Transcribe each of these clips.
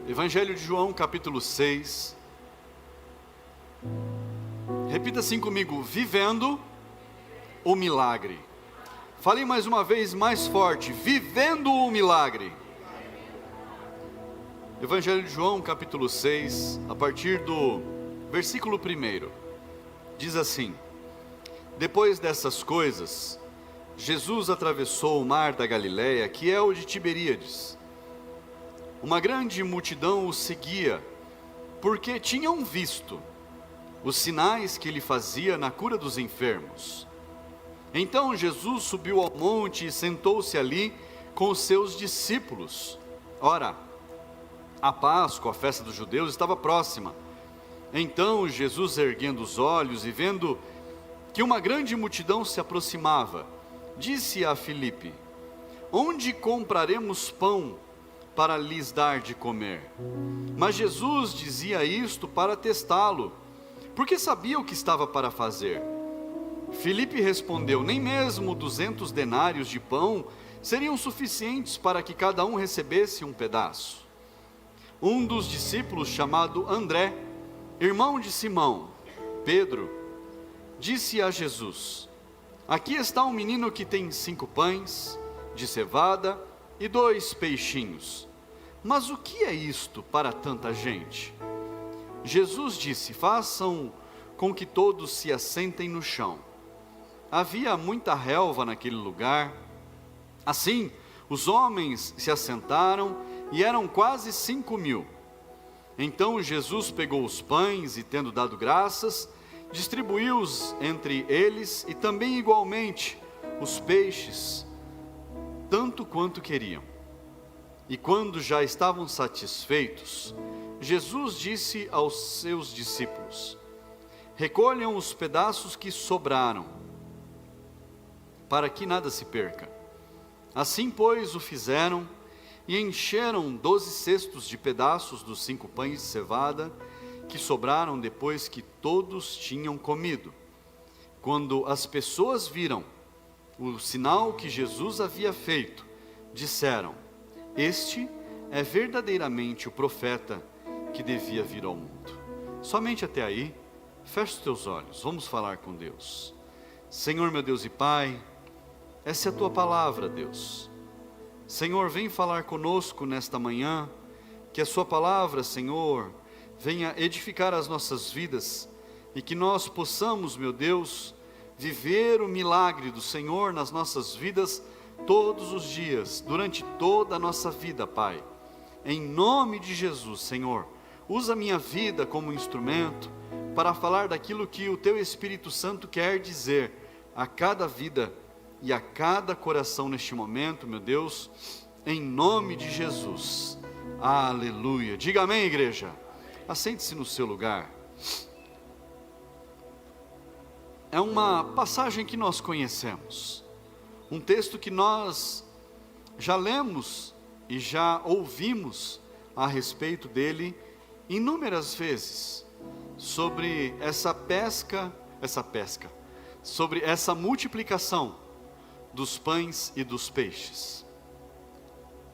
Evangelho de João, capítulo 6. Repita assim comigo: vivendo o milagre. Fale mais uma vez, mais forte: vivendo o milagre. Evangelho de João, capítulo 6, a partir do versículo 1, diz assim: depois dessas coisas, Jesus atravessou o mar da Galileia, que é o de Tiberíades. Uma grande multidão o seguia, porque tinham visto os sinais que ele fazia na cura dos enfermos. Então Jesus subiu ao monte e sentou-se ali com os seus discípulos. Ora, a Páscoa, a festa dos judeus, estava próxima. Então Jesus, erguendo os olhos e vendo que uma grande multidão se aproximava, disse a Filipe: onde compraremos pão para lhes dar de comer? Mas Jesus dizia isto para testá-lo, porque sabia o que estava para fazer. Filipe respondeu: nem mesmo 200 denários de pão seriam suficientes para que cada um recebesse um pedaço. Um dos discípulos, chamado André, irmão de Simão, Pedro, disse a Jesus: aqui está um menino que tem 5 pães de cevada e 2 peixinhos. Mas o que é isto para tanta gente? Jesus disse: façam com que todos se assentem no chão. Havia muita relva naquele lugar. Assim, os homens se assentaram e eram quase 5.000. Então Jesus pegou os pães e, tendo dado graças, distribuiu-os entre eles e também igualmente os peixes, tanto quanto queriam. E quando já estavam satisfeitos, Jesus disse aos seus discípulos: recolham os pedaços que sobraram, para que nada se perca. Assim, pois, o fizeram e encheram 12 cestos de pedaços dos 5 pães de cevada que sobraram depois que todos tinham comido. Quando as pessoas viram o sinal que Jesus havia feito, disseram: este é verdadeiramente o profeta que devia vir ao mundo. Somente até aí. Feche os teus olhos, vamos falar com Deus. Senhor, meu Deus e Pai, essa é a tua palavra, Deus. Senhor, vem falar conosco nesta manhã, que a sua palavra, Senhor, venha edificar as nossas vidas, e que nós possamos, meu Deus, viver o milagre do Senhor nas nossas vidas, todos os dias, durante toda a nossa vida, Pai. Em nome de Jesus, Senhor, usa a minha vida como instrumento, para falar daquilo que o Teu Espírito Santo quer dizer a cada vida e a cada coração neste momento, meu Deus, em nome de Jesus. Aleluia. Diga amém, igreja. Assente-se no seu lugar. É uma passagem que nós conhecemos, um texto que nós já lemos e já ouvimos a respeito dele inúmeras vezes, sobre sobre essa multiplicação dos pães e dos peixes.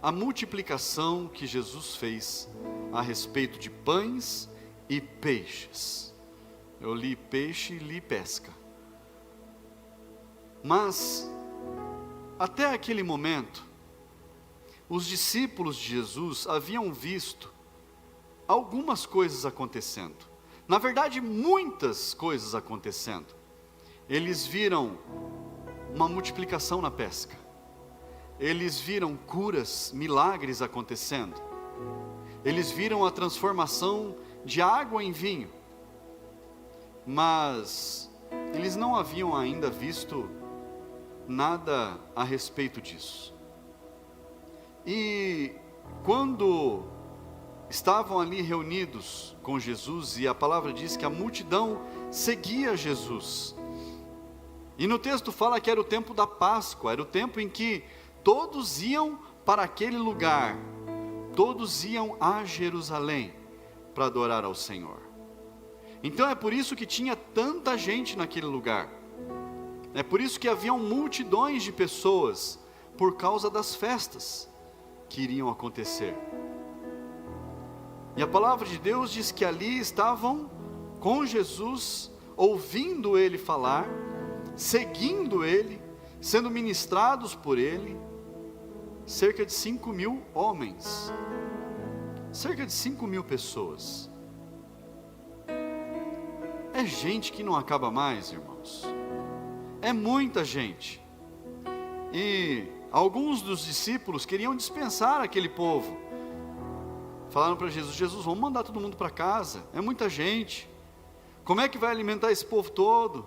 A multiplicação que Jesus fez a respeito de pães e peixes. Eu li peixe e li pesca. Mas, até aquele momento, os discípulos de Jesus haviam visto algumas coisas acontecendo. Na verdade, muitas coisas acontecendo. Eles viram uma multiplicação na pesca. Eles viram curas, milagres acontecendo. Eles viram a transformação de água em vinho. Mas eles não haviam ainda visto nada a respeito disso. E quando estavam ali reunidos com Jesus, e a palavra diz que a multidão seguia Jesus. E no texto fala que era o tempo da Páscoa, era o tempo em que todos iam para aquele lugar, todos iam a Jerusalém para adorar ao Senhor. Então é por isso que tinha tanta gente naquele lugar. É por isso que haviam multidões de pessoas, por causa das festas que iriam acontecer. E a palavra de Deus diz que ali estavam com Jesus, ouvindo ele falar, seguindo ele, sendo ministrados por ele, cerca de 5.000 homens, cerca de 5.000 pessoas. É gente que não acaba mais, irmãos. É muita gente. E alguns dos discípulos queriam dispensar aquele povo. Falaram para Jesus: Jesus, vamos mandar todo mundo para casa, é muita gente. Como é que vai alimentar esse povo todo?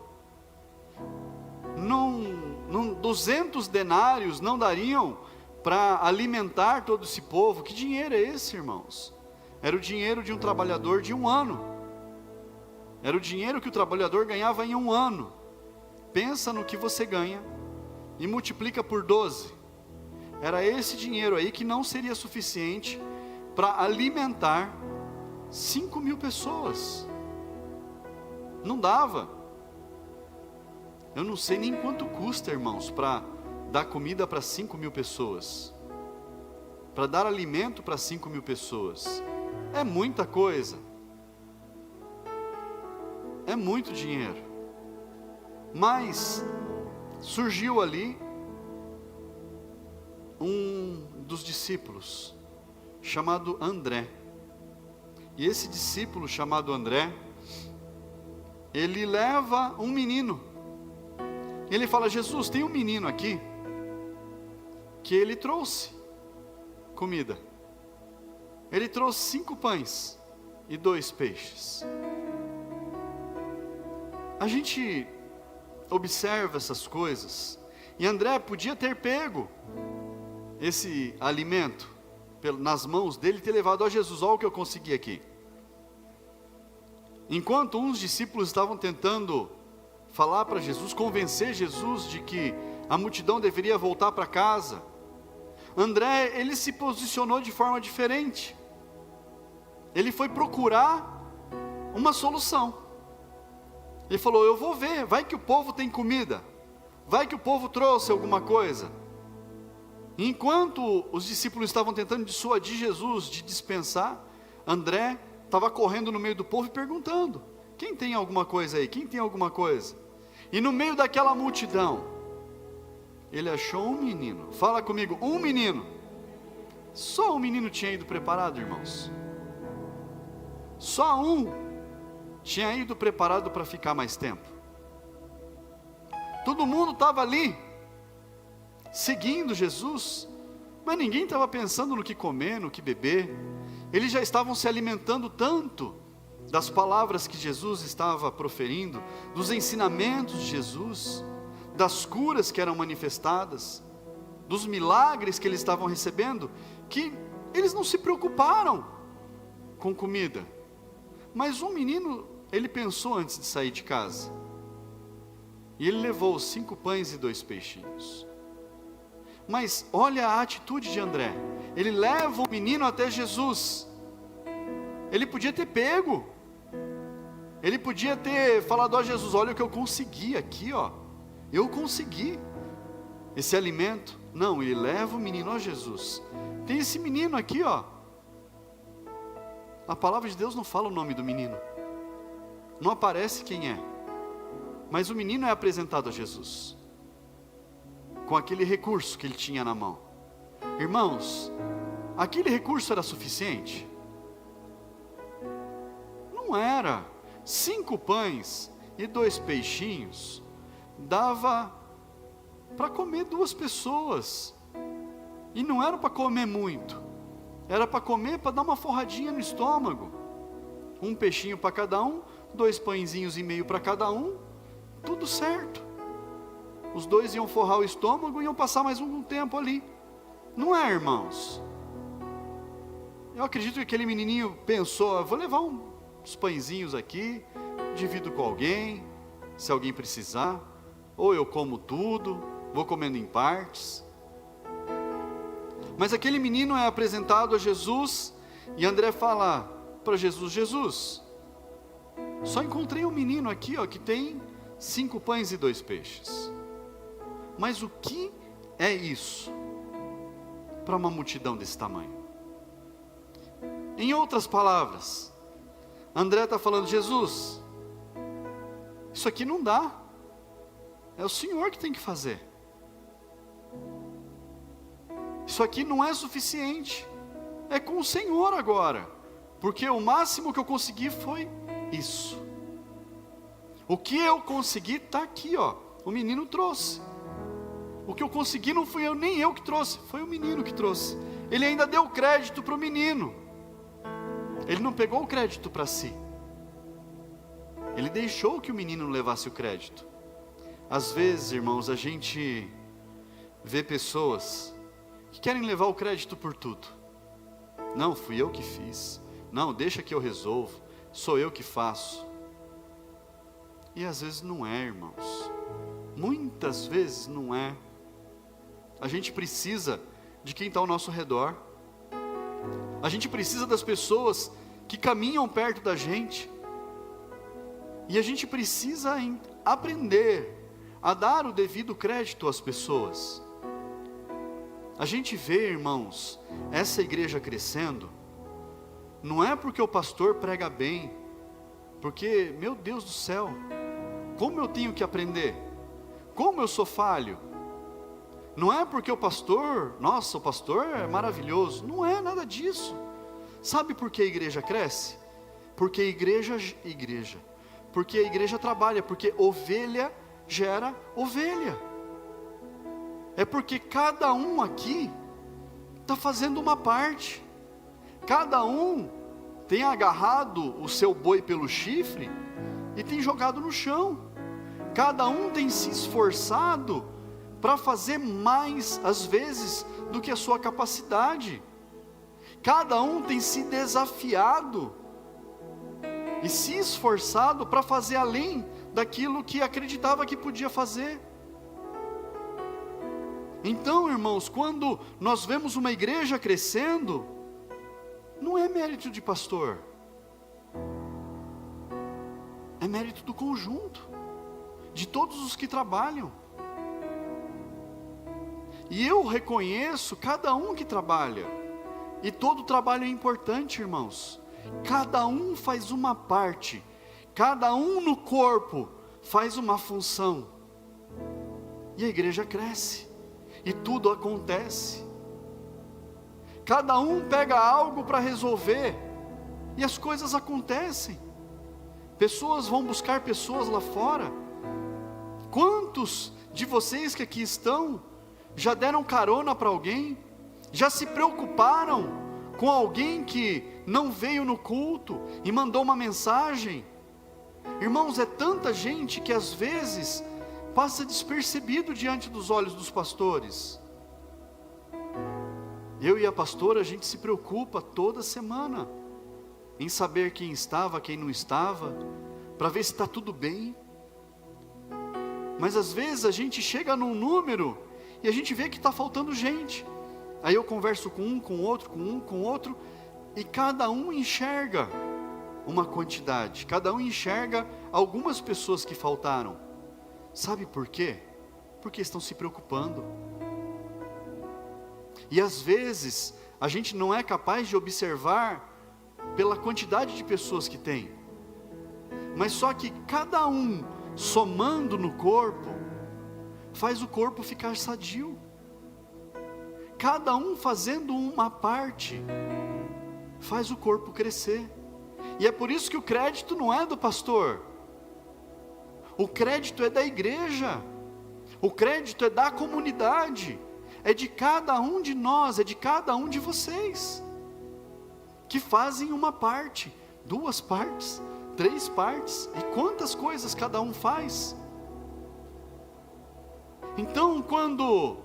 200 denários não dariam para alimentar todo esse povo. Que dinheiro é esse, irmãos? Era o dinheiro de um trabalhador de um ano. Era o dinheiro que o trabalhador ganhava em um ano. Pensa no que você ganha e multiplica por 12. Era esse dinheiro aí que não seria suficiente para alimentar 5.000 pessoas. Não dava. Eu não sei nem quanto custa, irmãos, para dar comida para 5.000 pessoas, para dar alimento para 5.000 pessoas. É muita coisa, é muito dinheiro. Mas surgiu ali um dos discípulos, chamado André. E esse discípulo chamado André, ele leva um menino. Ele fala: Jesus, tem um menino aqui que ele trouxe comida. Ele trouxe 5 pães e 2 peixes. A gente observa essas coisas, e André podia ter pego esse alimento nas mãos dele e ter levado a Jesus. Olha o que eu consegui aqui. Enquanto uns discípulos estavam tentando falar para Jesus, convencer Jesus de que a multidão deveria voltar para casa, André, ele se posicionou de forma diferente. Ele foi procurar uma solução. Ele falou: eu vou ver, vai que o povo tem comida, vai que o povo trouxe alguma coisa. Enquanto os discípulos estavam tentando dissuadir Jesus de dispensar, André estava correndo no meio do povo e perguntando: quem tem alguma coisa aí? Quem tem alguma coisa? E no meio daquela multidão, ele achou um menino. Fala comigo, um menino. Só um menino tinha ido preparado, irmãos. Só um tinha ido preparado para ficar mais tempo. Todo mundo estava ali, seguindo Jesus, mas ninguém estava pensando no que comer, no que beber. Eles já estavam se alimentando tanto das palavras que Jesus estava proferindo, dos ensinamentos de Jesus, das curas que eram manifestadas, dos milagres que eles estavam recebendo, que eles não se preocuparam com comida. Mas um menino, ele pensou antes de sair de casa, e ele levou 5 pães e 2 peixinhos. Mas olha a atitude de André. Ele leva o menino até Jesus. Ele podia ter pego, ele podia ter falado a Jesus: olha o que eu consegui aqui, ó, eu consegui esse alimento. Não, ele leva o menino a Jesus. Tem esse menino aqui, ó. A palavra de Deus não fala o nome do menino, não aparece quem é, mas o menino é apresentado a Jesus, com aquele recurso que ele tinha na mão. Irmãos, aquele recurso era suficiente? Não era. 5 pães e 2 peixinhos dava para comer 2 pessoas, e não era para comer muito, era para comer, para dar uma forradinha no estômago. 1 peixinho para cada um, 2 pãezinhos e meio para cada um, tudo certo. Os 2 iam forrar o estômago e iam passar mais um tempo ali. Não é, irmãos? Eu acredito que aquele menininho pensou: vou levar uns pãezinhos aqui, divido com alguém, se alguém precisar, ou eu como tudo, vou comendo em partes. Mas aquele menino é apresentado a Jesus, e André fala para Jesus: Jesus, só encontrei um menino aqui, ó, que tem 5 pães e 2 peixes. Mas o que é isso para uma multidão desse tamanho? Em outras palavras, André está falando: Jesus, isso aqui não dá, é o Senhor que tem que fazer. Isso aqui não é suficiente, é com o Senhor agora, porque o máximo que eu consegui foi isso. O que eu consegui está aqui, ó. O menino trouxe. O que eu consegui não fui nem eu que trouxe, foi o menino que trouxe. Ele ainda deu crédito para o menino. Ele não pegou o crédito para si. Ele deixou que o menino levasse o crédito. Às vezes, irmãos, a gente vê pessoas que querem levar o crédito por tudo. Não, fui eu que fiz. Não, deixa que eu resolvo. Sou eu que faço. E às vezes não é, irmãos. Muitas vezes não é. A gente precisa de quem está ao nosso redor. A gente precisa das pessoas que caminham perto da gente. E a gente precisa aprender a dar o devido crédito às pessoas. A gente vê, irmãos, essa igreja crescendo, não é porque o pastor prega bem, porque, meu Deus do céu, como eu tenho que aprender? Como eu sou falho? Não é porque o pastor, nossa, o pastor é maravilhoso. Não é nada disso. Sabe por que a igreja cresce? Porque a igreja. Porque a igreja trabalha, porque ovelha gera ovelha. É porque cada um aqui está fazendo uma parte. Cada um tem agarrado o seu boi pelo chifre e tem jogado no chão. Cada um tem se esforçado para fazer mais, às vezes, do que a sua capacidade. Cada um tem se desafiado e se esforçado para fazer além daquilo que acreditava que podia fazer. Então, irmãos, quando nós vemos uma igreja crescendo, não é mérito de pastor, é mérito do conjunto, de todos os que trabalham. E eu reconheço cada um que trabalha, e todo trabalho é importante, irmãos. Cada um faz uma parte, cada um no corpo faz uma função, e a igreja cresce, e tudo acontece. Cada um pega algo para resolver, e as coisas acontecem. Pessoas vão buscar pessoas lá fora. Quantos de vocês que aqui estão já deram carona para alguém? Já se preocuparam com alguém que não veio no culto e mandou uma mensagem? Irmãos, é tanta gente que às vezes passa despercebido diante dos olhos dos pastores. Eu e a pastora, a gente se preocupa toda semana em saber quem estava, quem não estava, para ver se está tudo bem. Mas às vezes a gente chega num número e a gente vê que está faltando gente. Aí eu converso com um, com outro, com outro, e cada um enxerga uma quantidade, cada um enxerga algumas pessoas que faltaram. Sabe por quê? Porque estão se preocupando. E às vezes a gente não é capaz de observar pela quantidade de pessoas que tem, mas só que cada um somando no corpo faz o corpo ficar sadio. Cada um fazendo uma parte faz o corpo crescer. E é por isso que o crédito não é do pastor, o crédito é da igreja, o crédito é da comunidade, é de cada um de nós, é de cada um de vocês, que fazem uma parte, 2 partes, 3 partes, e quantas coisas cada um faz. Então, quando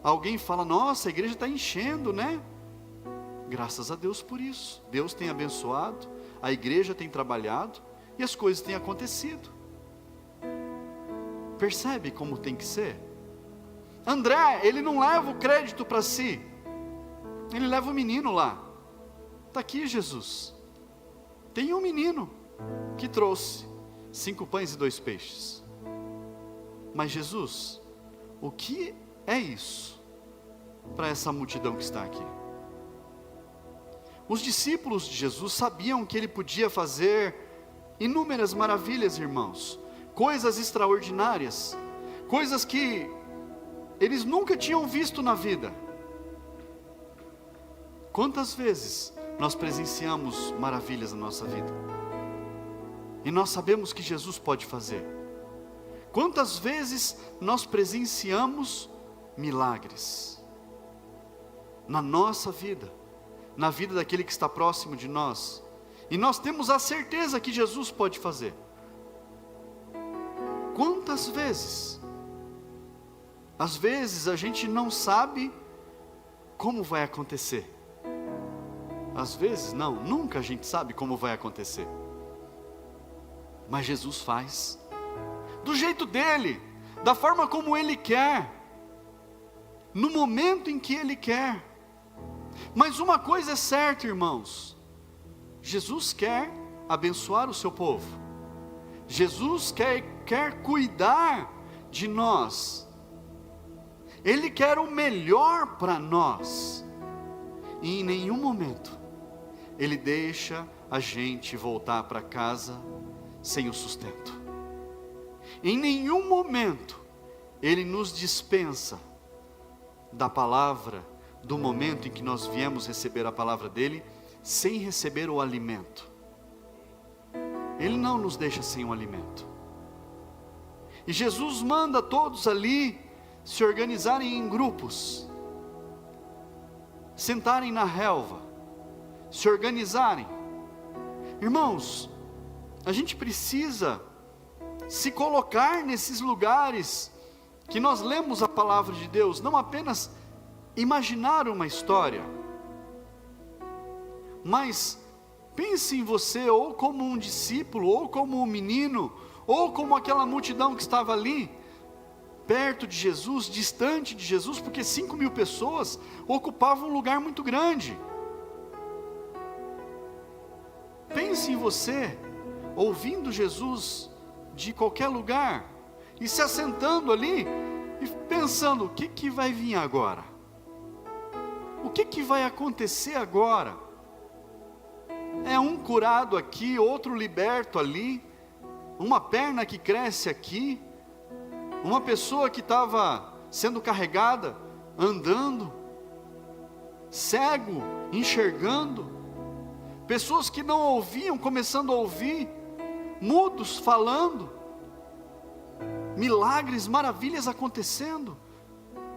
alguém fala, nossa, a igreja está enchendo, né? Graças a Deus por isso. Deus tem abençoado, a igreja tem trabalhado, e as coisas têm acontecido. Percebe como tem que ser? André, ele não leva o crédito para si, ele leva o menino lá. Está aqui Jesus, tem um menino que trouxe 5 pães e 2 peixes. Mas Jesus, o que é isso para essa multidão que está aqui? Os discípulos de Jesus sabiam que ele podia fazer inúmeras maravilhas, irmãos, coisas extraordinárias, coisas que eles nunca tinham visto na vida. Quantas vezes nós presenciamos maravilhas na nossa vida? E nós sabemos que Jesus pode fazer. Quantas vezes nós presenciamos milagres na nossa vida, na vida daquele que está próximo de nós, e nós temos a certeza que Jesus pode fazer. Quantas vezes? Às vezes a gente não sabe como vai acontecer. Às vezes não, nunca a gente sabe como vai acontecer. Mas Jesus faz, do jeito dele, da forma como ele quer, no momento em que ele quer. Mas uma coisa é certa, irmãos, Jesus quer abençoar o seu povo, Jesus quer cuidar de nós, Ele quer o melhor para nós, e em nenhum momento Ele deixa a gente voltar para casa sem o sustento. Em nenhum momento Ele nos dispensa da palavra, do momento em que nós viemos receber a palavra dEle, sem receber o alimento. Ele não nos deixa sem o alimento. E Jesus manda todos ali se organizarem em grupos, sentarem na relva, se organizarem. Irmãos, a gente precisa se colocar nesses lugares que nós lemos a palavra de Deus, não apenas imaginar uma história, mas pense em você ou como um discípulo, ou como um menino, ou como aquela multidão que estava ali, perto de Jesus, distante de Jesus, porque 5.000 pessoas ocupavam um lugar muito grande. Pense em você, ouvindo Jesus de qualquer lugar, e se assentando ali, e pensando, o que vai vir agora? O que vai acontecer agora? É um curado aqui, outro liberto ali, uma perna que cresce aqui, uma pessoa que estava sendo carregada, andando, cego, enxergando, pessoas que não ouviam, começando a ouvir, mudos falando, milagres, maravilhas acontecendo.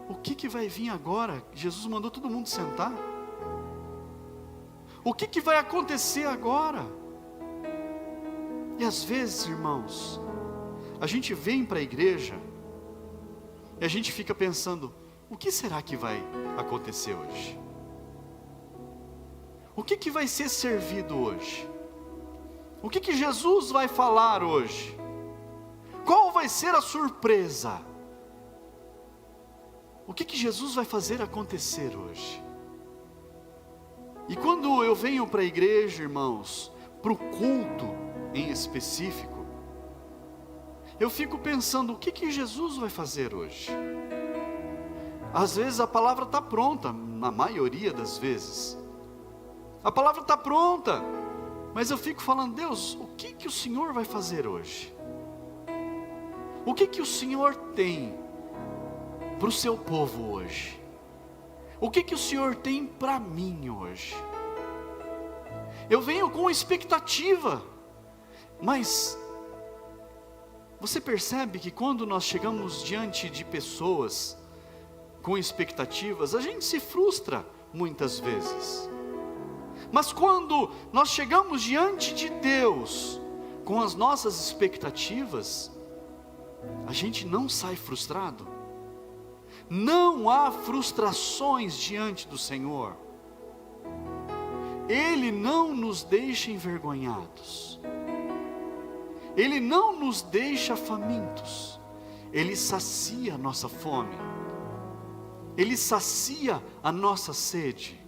O que vai vir agora? Jesus mandou todo mundo sentar. O que vai acontecer agora? E às vezes, irmãos, a gente vem para a igreja e a gente fica pensando, o que será que vai acontecer hoje? O que vai ser servido hoje? O que Jesus vai falar hoje? Qual vai ser a surpresa? O que Jesus vai fazer acontecer hoje? E quando eu venho para a igreja, irmãos, para o culto em específico, eu fico pensando, o que Jesus vai fazer hoje? Às vezes a palavra está pronta, na maioria das vezes, a palavra está pronta, mas eu fico falando, Deus, o que o Senhor vai fazer hoje? O que o Senhor tem para o seu povo hoje? O que o Senhor tem para mim hoje? Eu venho com expectativa, mas você percebe que quando nós chegamos diante de pessoas com expectativas, a gente se frustra muitas vezes. Mas quando nós chegamos diante de Deus com as nossas expectativas, a gente não sai frustrado. Não há frustrações diante do Senhor. Ele não nos deixa envergonhados. Ele não nos deixa famintos. Ele sacia a nossa fome. Ele sacia a nossa sede.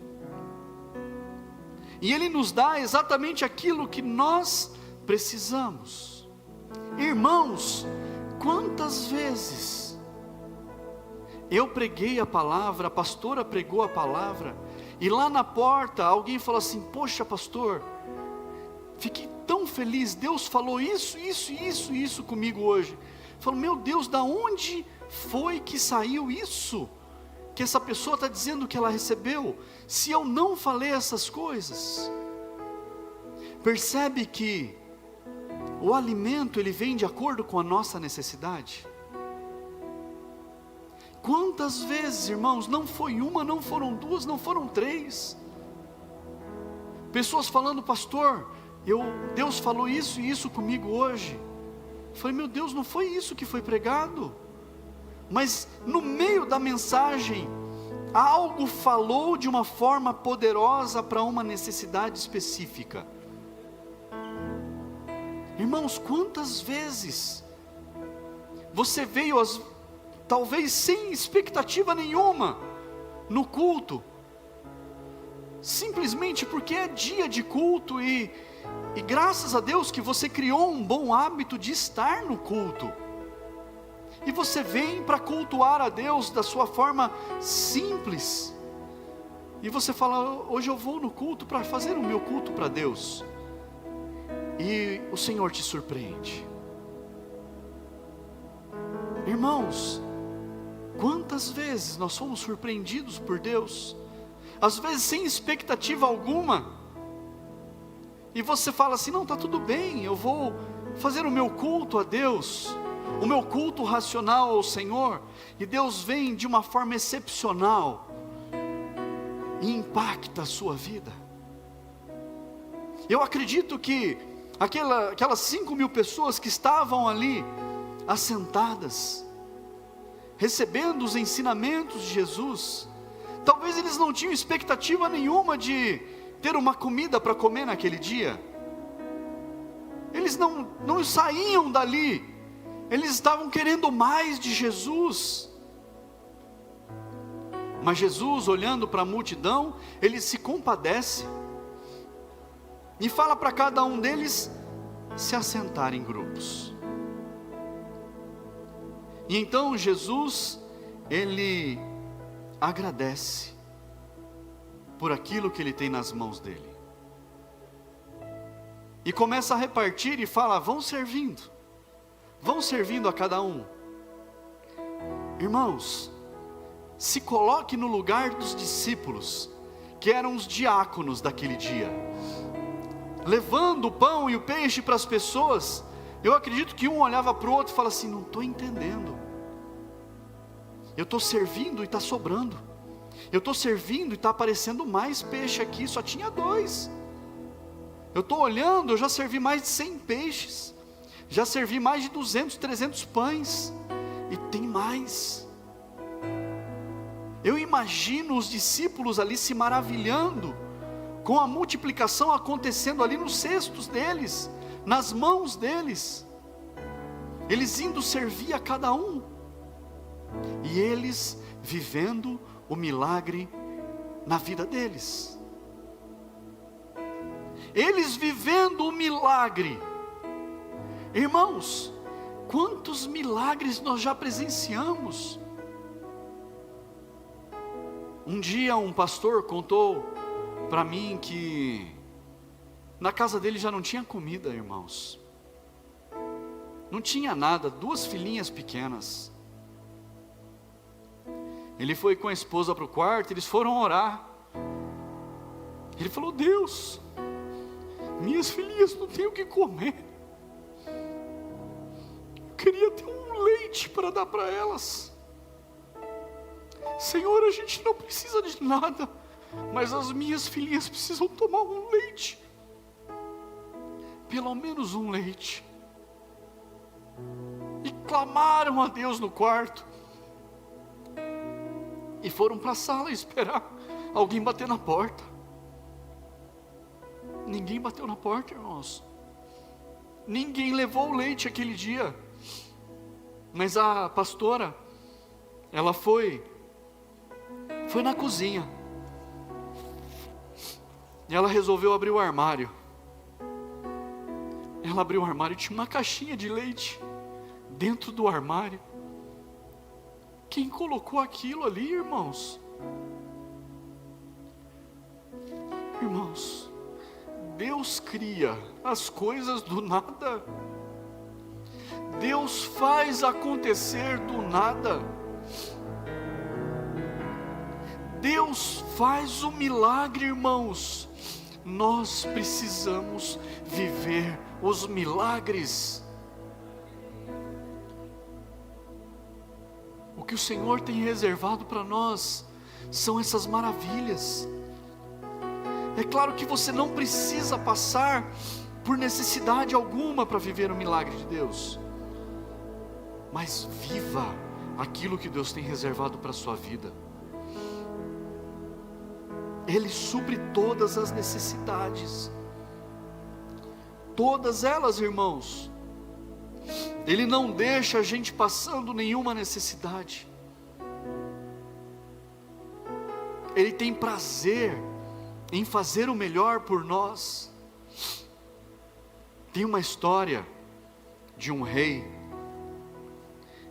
E Ele nos dá exatamente aquilo que nós precisamos. Irmãos, quantas vezes eu preguei a palavra, a pastora pregou a palavra, E lá na porta, alguém falou assim: poxa, pastor, fiquei tão feliz, Deus falou isso comigo hoje. Falou: meu Deus, da onde foi que saiu isso? Que essa pessoa está dizendo que ela recebeu, se eu não falei essas coisas? Percebe que o alimento, ele vem de acordo com a nossa necessidade. Quantas vezes, irmãos, não foi uma, não foram duas, não foram três, pessoas falando: pastor, Deus falou isso e isso comigo hoje. Eu falei: meu Deus, não foi isso que foi pregado. Mas no meio da mensagem, algo falou de uma forma poderosa para uma necessidade específica. Irmãos, quantas vezes você veio, talvez sem expectativa nenhuma, no culto, simplesmente porque é dia de culto, e graças a Deus que você criou um bom hábito de estar no culto, e você vem para cultuar a Deus da sua forma simples, e você fala: hoje eu vou no culto para fazer o meu culto para Deus, e o Senhor te surpreende. Irmãos, quantas vezes nós somos surpreendidos por Deus, às vezes sem expectativa alguma, e você fala assim: não, está tudo bem, eu vou fazer o meu culto a Deus, o meu culto racional ao Senhor, e Deus vem de uma forma excepcional, e impacta a sua vida. Eu acredito que aquelas 5.000 pessoas que estavam ali, assentadas, recebendo os ensinamentos de Jesus, talvez eles não tinham expectativa nenhuma de ter uma comida para comer naquele dia, eles não saíam dali, eles estavam querendo mais de Jesus. Mas Jesus, olhando para a multidão, ele se compadece, e fala para cada um deles se assentar em grupos. E então Jesus, ele agradece por aquilo que ele tem nas mãos dele, e começa a repartir e fala: vão servindo a cada um. Irmãos, se coloque no lugar dos discípulos, que eram os diáconos daquele dia, levando o pão e o peixe para as pessoas. Eu acredito que um olhava para o outro e falava assim: não estou entendendo, eu estou servindo e está sobrando, eu estou servindo e está aparecendo mais peixe aqui, só tinha 2, eu estou olhando, eu já servi mais de 100 peixes, já servi mais de 200, 300 pães, e tem mais. Eu imagino os discípulos ali se maravilhando com a multiplicação acontecendo ali nos cestos deles, nas mãos deles, eles indo servir a cada um, e eles vivendo o milagre na vida deles, eles vivendo o milagre. Irmãos, quantos milagres nós já presenciamos. Um dia um pastor contou para mim que na casa dele já não tinha comida, irmãos, não tinha nada, 2 filhinhas pequenas. Ele foi com a esposa para o quarto, eles foram orar. Ele falou: Deus, minhas filhinhas não têm o que comer, eu queria ter um leite para dar para elas. Senhor, a gente não precisa de nada, mas as minhas filhinhas precisam tomar um leite, pelo menos um leite. E clamaram a Deus no quarto, e foram para a sala esperar alguém bater na porta. Ninguém bateu na porta, irmãos, ninguém levou o leite aquele dia. Mas a pastora, ela foi na cozinha, e ela resolveu abrir o armário. Ela abriu o armário e tinha uma caixinha de leite dentro do armário. Quem colocou aquilo ali, irmãos? Irmãos, Deus cria as coisas do nada. Deus faz acontecer do nada. Deus faz o milagre, irmãos. Nós precisamos viver os milagres. O que o Senhor tem reservado para nós são essas maravilhas. É claro que você não precisa passar por necessidade alguma para viver o milagre de Deus, mas viva aquilo que Deus tem reservado para a sua vida. Ele supre todas as necessidades, todas elas, irmãos. Ele não deixa a gente passando nenhuma necessidade. Ele tem prazer em fazer o melhor por nós. Tem uma história de um rei,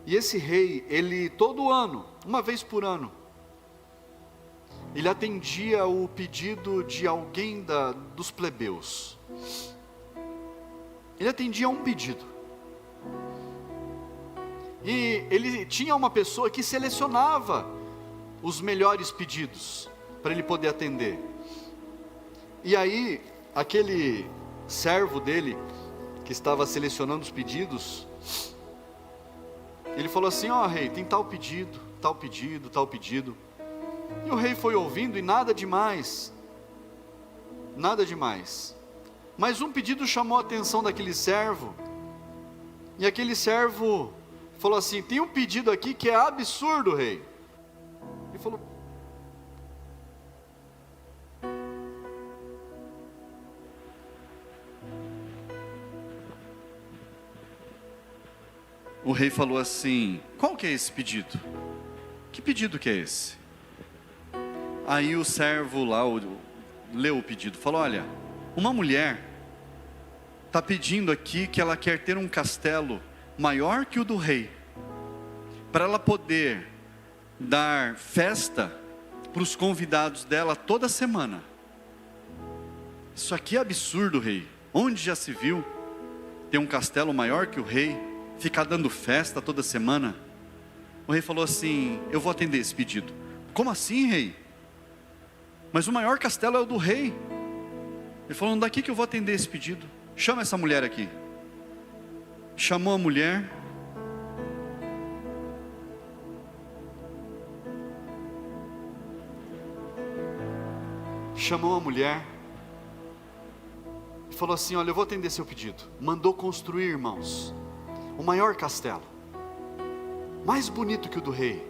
e esse rei, ele todo ano, uma vez por ano, ele atendia o pedido de alguém dos plebeus. Ele atendia um pedido. E ele tinha uma pessoa que selecionava os melhores pedidos para ele poder atender. E aí, aquele servo dele, que estava selecionando os pedidos, ele falou assim: ó rei, tem tal pedido, tal pedido, tal pedido. E o rei foi ouvindo e nada demais, nada demais. Mas um pedido chamou a atenção daquele servo, e aquele servo falou assim: tem um pedido aqui que é absurdo, rei. Ele falou: o rei falou assim: qual que é esse pedido? Que pedido que é esse? Aí o servo lá leu o pedido, falou: olha, uma mulher está pedindo aqui que ela quer ter um castelo maior que o do rei, para ela poder dar festa para os convidados dela toda semana. Isso aqui é absurdo, rei. Onde já se viu ter um castelo maior que o rei, ficar dando festa toda semana? O rei falou assim: eu vou atender esse pedido. Como assim, rei? Mas o maior castelo é o do rei. Ele falou: daqui que eu vou atender esse pedido. Chama essa mulher aqui. Chamou a mulher. Chamou a mulher e falou assim: olha, eu vou atender seu pedido. Mandou construir, irmãos, o maior castelo, mais bonito que o do rei.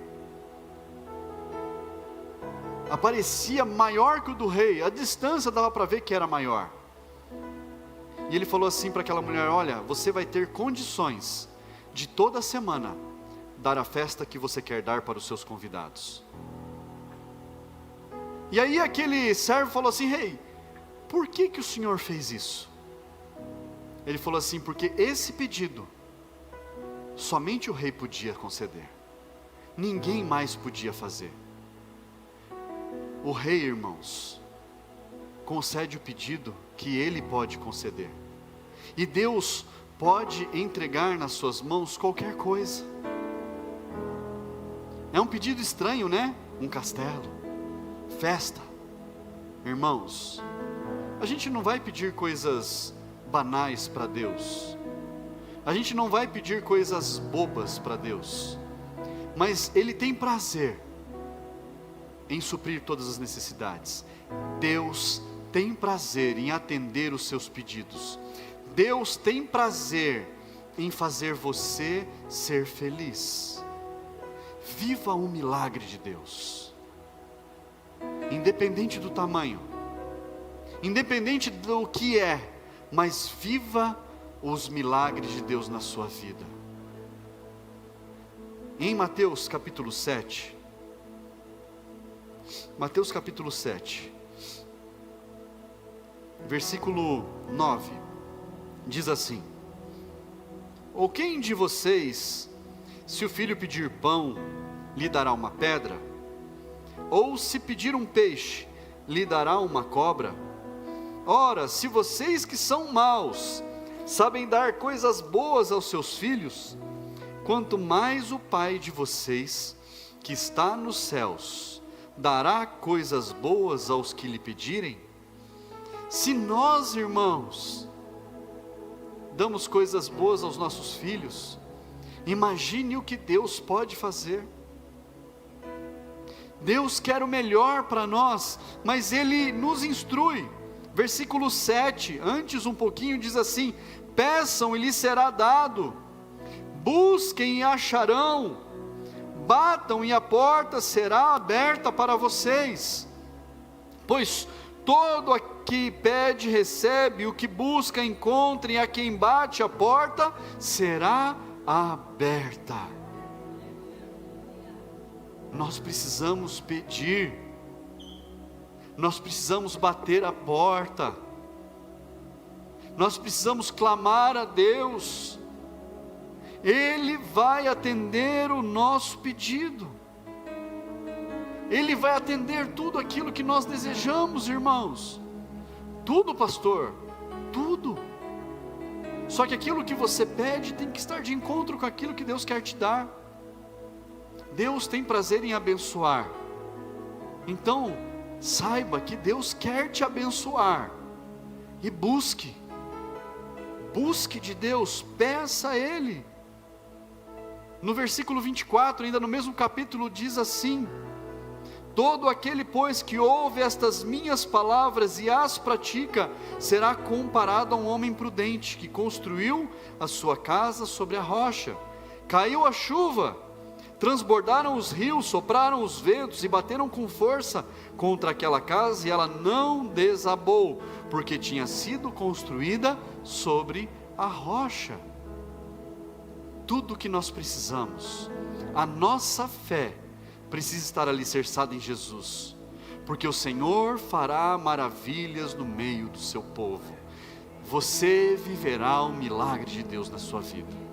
Aparecia maior que o do rei, a distância dava para ver que era maior. E ele falou assim para aquela mulher: olha, você vai ter condições de toda semana dar a festa que você quer dar para os seus convidados. E aí aquele servo falou assim: rei, por que o senhor fez isso? Ele falou assim: porque esse pedido somente o rei podia conceder, ninguém mais podia fazer. O rei, irmãos, concede o pedido que ele pode conceder, e Deus pode entregar nas suas mãos qualquer coisa. É um pedido estranho, né? Um castelo, festa. Irmãos, a gente não vai pedir coisas banais para Deus, a gente não vai pedir coisas bobas para Deus, mas Ele tem prazer em suprir todas as necessidades. Deus tem prazer em atender os seus pedidos. Deus tem prazer em fazer você ser feliz. Viva o milagre de Deus, independente do tamanho, independente do que é, mas viva os milagres de Deus na sua vida. Em Mateus capítulo 7, Mateus capítulo 7, versículo 9, diz assim: ou quem de vocês, se o filho pedir pão, lhe dará uma pedra? Ou se pedir um peixe, lhe dará uma cobra? Ora, se vocês que são maus sabem dar coisas boas aos seus filhos, quanto mais o Pai de vocês, que está nos céus, dará coisas boas aos que lhe pedirem? Se nós, irmãos, damos coisas boas aos nossos filhos, imagine o que Deus pode fazer. Deus quer o melhor para nós, mas Ele nos instrui. Versículo 7, antes um pouquinho, diz assim: peçam e lhes será dado, busquem e acharão, batam e a porta será aberta para vocês. Pois todo aquele que pede recebe, o que busca encontra, e a quem bate a porta será aberta. Nós precisamos pedir, nós precisamos bater a porta, nós precisamos clamar a Deus. Ele vai atender o nosso pedido, Ele vai atender tudo aquilo que nós desejamos, irmãos. Tudo, pastor, tudo. Só que aquilo que você pede tem que estar de encontro com aquilo que Deus quer te dar. Deus tem prazer em abençoar. Então, saiba que Deus quer te abençoar. E busque de Deus, peça a Ele. No versículo 24, ainda no mesmo capítulo, diz assim: todo aquele, pois, que ouve estas minhas palavras e as pratica, será comparado a um homem prudente, que construiu a sua casa sobre a rocha. Caiu a chuva, transbordaram os rios, sopraram os ventos e bateram com força contra aquela casa, e ela não desabou, porque tinha sido construída sobre a rocha. Tudo o que nós precisamos, a nossa fé, precisa estar alicerçado em Jesus, porque o Senhor fará maravilhas no meio do seu povo. Você viverá o milagre de Deus na sua vida.